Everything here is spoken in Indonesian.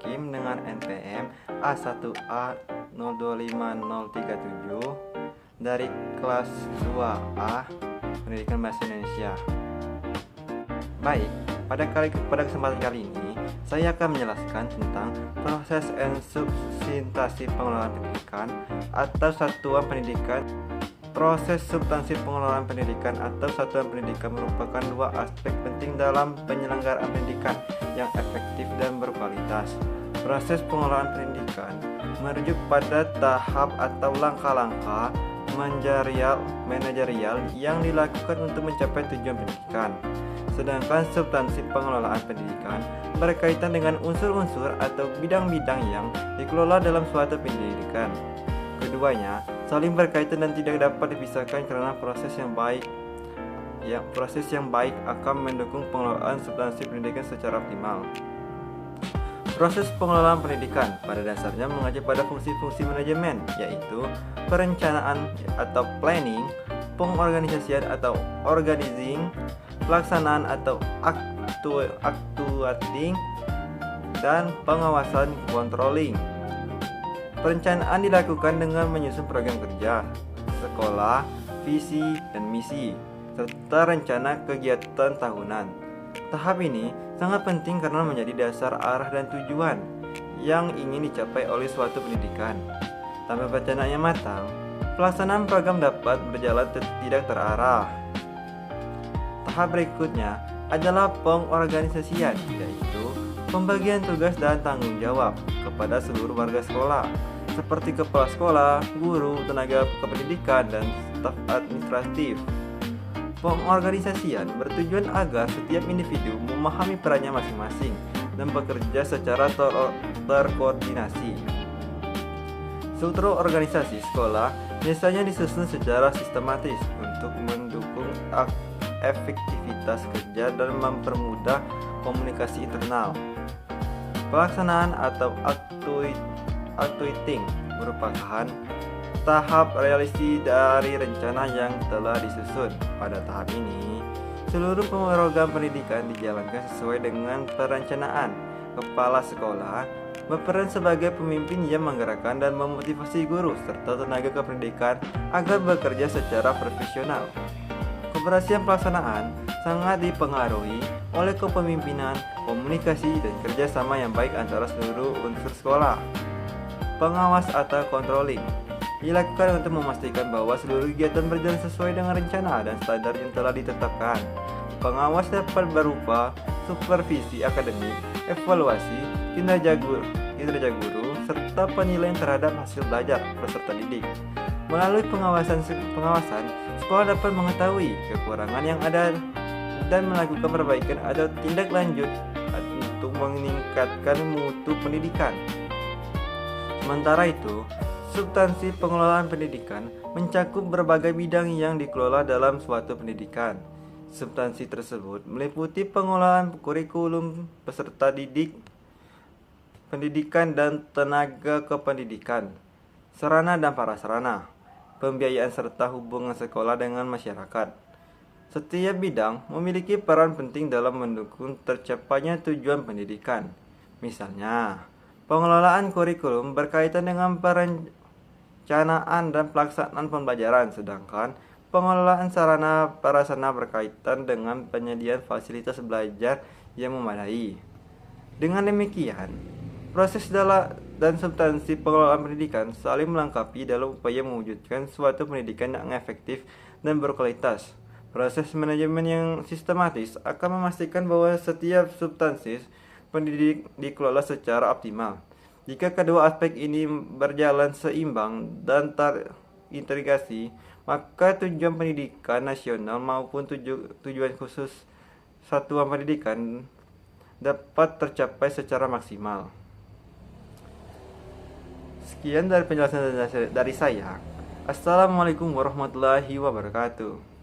Hakim dengan NPM A1A025037 dari kelas 2A Pendidikan Bahasa Indonesia. Baik, pada kesempatan kali ini saya akan menjelaskan tentang proses and substansi pengelolaan pendidikan atau satuan pendidikan. Proses substansi pengelolaan pendidikan atau satuan pendidikan merupakan dua aspek penting dalam penyelenggaraan pendidikan yang efektif dan berkualitas. Proses pengelolaan pendidikan merujuk pada tahap atau langkah-langkah manajerial yang dilakukan untuk mencapai tujuan pendidikan. Sedangkan substansi pengelolaan pendidikan berkaitan dengan unsur-unsur atau bidang-bidang yang dikelola dalam suatu pendidikan. Keduanya saling berkaitan dan tidak dapat dipisahkan karena proses yang baik akan mendukung pengelolaan substansi pendidikan secara optimal. Proses pengelolaan pendidikan pada dasarnya mengacu pada fungsi-fungsi manajemen, yaitu perencanaan atau planning, pengorganisasian atau organizing, pelaksanaan atau actuating, dan pengawasan controlling. Perencanaan dilakukan dengan menyusun program kerja, sekolah, visi dan misi, serta rencana kegiatan tahunan. Tahap ini sangat penting karena menjadi dasar arah dan tujuan yang ingin dicapai oleh suatu pendidikan. Tanpa perencanaan yang matang, pelaksanaan program dapat berjalan tidak terarah. Tahap berikutnya adalah pengorganisasian, yaitu pembagian tugas dan tanggung jawab kepada seluruh warga sekolah, seperti kepala sekolah, guru, tenaga kependidikan, dan staf administratif. Pengorganisasian bertujuan agar setiap individu memahami perannya masing-masing dan bekerja secara terkoordinasi. Struktur organisasi sekolah biasanya disusun secara sistematis untuk mendukung efektivitas kerja dan mempermudah komunikasi internal. Pelaksanaan atau actuating merupakan tahap realisasi dari rencana yang telah disusun. Pada tahap ini, seluruh program pendidikan dijalankan sesuai dengan perencanaan. Kepala sekolah berperan sebagai pemimpin yang menggerakkan dan memotivasi guru serta tenaga kependidikan agar bekerja secara profesional. Keberhasilan pelaksanaan sangat dipengaruhi oleh kepemimpinan, komunikasi, dan kerjasama yang baik antara seluruh unsur sekolah. Pengawas atau controlling dilakukan untuk memastikan bahwa seluruh kegiatan berjalan sesuai dengan rencana dan standar yang telah ditetapkan. Pengawas dapat berupa supervisi akademik, evaluasi, kinerja guru, serta penilaian terhadap hasil belajar peserta didik. Melalui pengawasan, sekolah dapat mengetahui kekurangan yang ada dan melakukan perbaikan atau tindak lanjut untuk meningkatkan mutu pendidikan. Sementara itu, substansi pengelolaan pendidikan mencakup berbagai bidang yang dikelola dalam suatu pendidikan. Substansi tersebut meliputi pengelolaan kurikulum peserta didik, pendidikan dan tenaga kependidikan, sarana dan prasarana, pembiayaan serta hubungan sekolah dengan masyarakat. Setiap bidang memiliki peran penting dalam mendukung tercapainya tujuan pendidikan. Misalnya, pengelolaan kurikulum berkaitan dengan perencanaan dan pelaksanaan pembelajaran, sedangkan pengelolaan sarana prasarana berkaitan dengan penyediaan fasilitas belajar yang memadai. Dengan demikian, proses dan substansi pengelolaan pendidikan saling melengkapi dalam upaya mewujudkan suatu pendidikan yang efektif dan berkualitas. Proses manajemen yang sistematis akan memastikan bahwa setiap substansi pendidik dikelola secara optimal. Jika kedua aspek ini berjalan seimbang dan terintegrasi, maka tujuan pendidikan nasional maupun tujuan khusus satuan pendidikan dapat tercapai secara maksimal. Sekian dari penjelasan dari saya. Assalamualaikum warahmatullahi wabarakatuh.